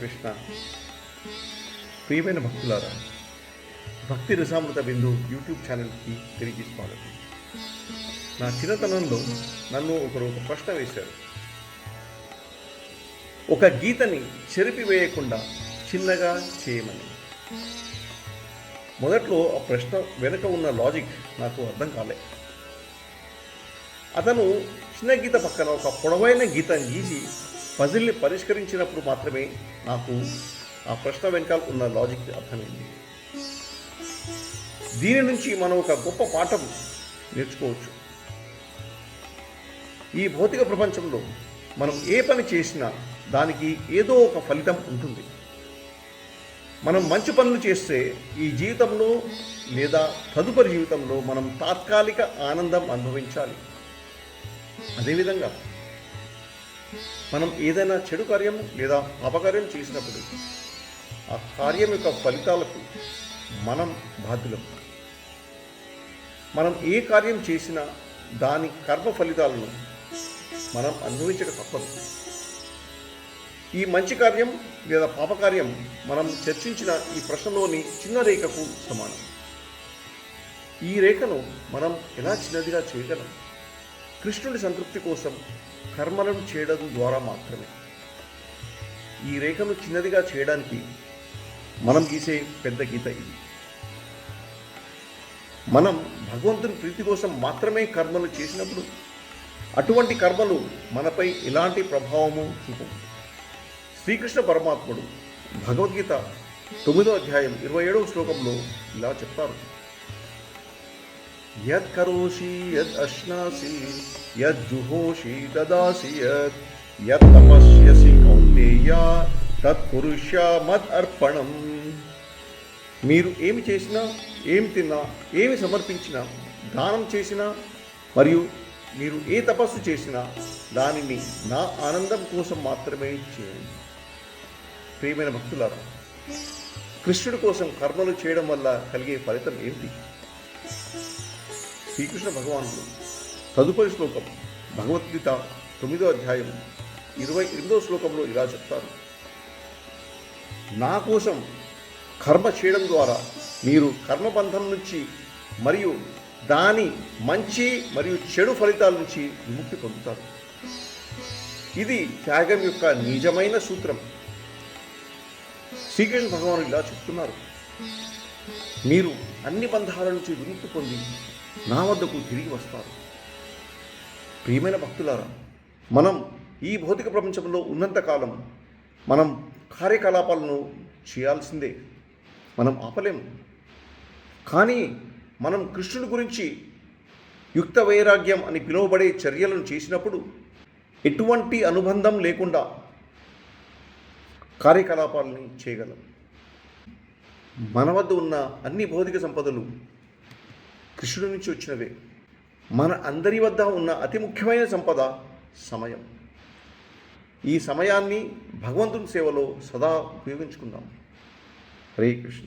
కృష్ణ. ప్రియమైన భక్తులారా, భక్తి రసామృత బిందు యూట్యూబ్ ఛానల్కి తిరిగి స్వాగతం. నా చిన్నతనంలో నన్ను ఒకరు ఒక ప్రశ్న వేశారు. ఒక గీతని చెరిపివేయకుండా చిన్నగా చేయమని. మొదట్లో ఆ ప్రశ్న వెనుక ఉన్న లాజిక్ నాకు అర్థం కాలే. అతను చిన్న గీత పక్కన ఒక పొడవైన గీతను గీసి పజిల్ని పరిష్కరించినప్పుడు మాత్రమే నాకు ఆ ప్రశ్న వెనకాల ఉన్న లాజిక్ అర్థమైంది. దీని నుంచి మనం ఒక గొప్ప పాఠం నేర్చుకోవచ్చు. ఈ భౌతిక ప్రపంచంలో మనం ఏ పని చేసినా దానికి ఏదో ఒక ఫలితం ఉంటుంది. మనం మంచి పనులు చేస్తే ఈ జీవితంలో లేదా తదుపరి జీవితంలో మనం తాత్కాలిక ఆనందం అనుభవించాలి. అదేవిధంగా మనం ఏదైనా చెడు కార్యం లేదా అపకార్యం చేసినప్పుడు ఆ కార్యం యొక్క ఫలితాలకు మనం బాధ్యులం. మనం ఏ కార్యం చేసినా దాని కర్మ ఫలితాలను మనం అనుభవించక తప్పదు. ఈ మంచి కార్యం లేదా పాపకార్యం మనం చర్చించిన ఈ ప్రశ్నలోని చిన్న రేఖకు సమానం. ఈ రేఖను మనం ఎలా చిన్నదిగా చేయగలం? కృష్ణుడి సంతృప్తి కోసం కర్మలను చేయడం ద్వారా మాత్రమే. ఈ రేఖను చిన్నదిగా చేయడానికి మనం గీసే పెద్ద గీత ఇది. మనం భగవంతుని ప్రీతి కోసం మాత్రమే కర్మలు చేసినప్పుడు అటువంటి కర్మలు మనపై ఎలాంటి ప్రభావము చూపవు. శ్రీకృష్ణ పరమాత్ముడు భగవద్గీత 9వ అధ్యాయం 27వ శ్లోకంలో ఇలా చెప్తారు. యత్ కరోషి యత్ అశ్నాసి యత్ జుహోషి దదాసి యత్ తపస్యసి కౌంతేయ తత్ కురుష్య మద్ అర్పణం. మీరు ఏమి చేసినా, ఏమి తిన్నా, ఏమి సమర్పించినా, దానం చేసినా మరియు మీరు ఏ తపస్సు చేసినా దానిని నా ఆనందం కోసం మాత్రమే చేయండి. ప్రియమైన భక్తులారా, కృష్ణుడి కోసం కర్మలు చేయడం వల్ల కలిగే ఫలితం ఏమిటి? శ్రీకృష్ణ భగవానుడు తదుపరి శ్లోకం భగవద్గీత 9వ అధ్యాయం 28వ శ్లోకంలో ఇలా చెప్తారు. నా కోసం కర్మ చేయడం ద్వారా మీరు కర్మబంధం నుంచి మరియు దాని మంచి మరియు చెడు ఫలితాల నుంచి విముక్తి పొందుతారు. ఇది త్యాగం యొక్క నిజమైన సూత్రం. శ్రీకృష్ణ భగవానుడు ఇలా చెప్తున్నారు. మీరు అన్ని బంధాల నుంచి విముక్తి పొంది నా వద్దకు తిరిగి వస్తారు. ప్రియమైన భక్తులారా, మనం ఈ భౌతిక ప్రపంచంలో ఉన్నంతకాలం మనం కార్యకలాపాలను చేయాల్సిందే. మనం ఆపలేము. కానీ మనం కృష్ణుడి గురించి యుక్త వైరాగ్యం అని పిలువబడే చర్యలను చేసినప్పుడు ఎటువంటి అనుబంధం లేకుండా కార్యకలాపాలని చేయగలం. మన వద్ద ఉన్న అన్ని భౌతిక సంపదలు కృష్ణుడి నుంచి వచ్చినవే. మన అందరి వద్ద ఉన్న అతి ముఖ్యమైన సంపద సమయం. ఈ సమయాన్ని భగవంతుని సేవలో సదా ఉపయోగించుకుందాం. హరే కృష్ణ.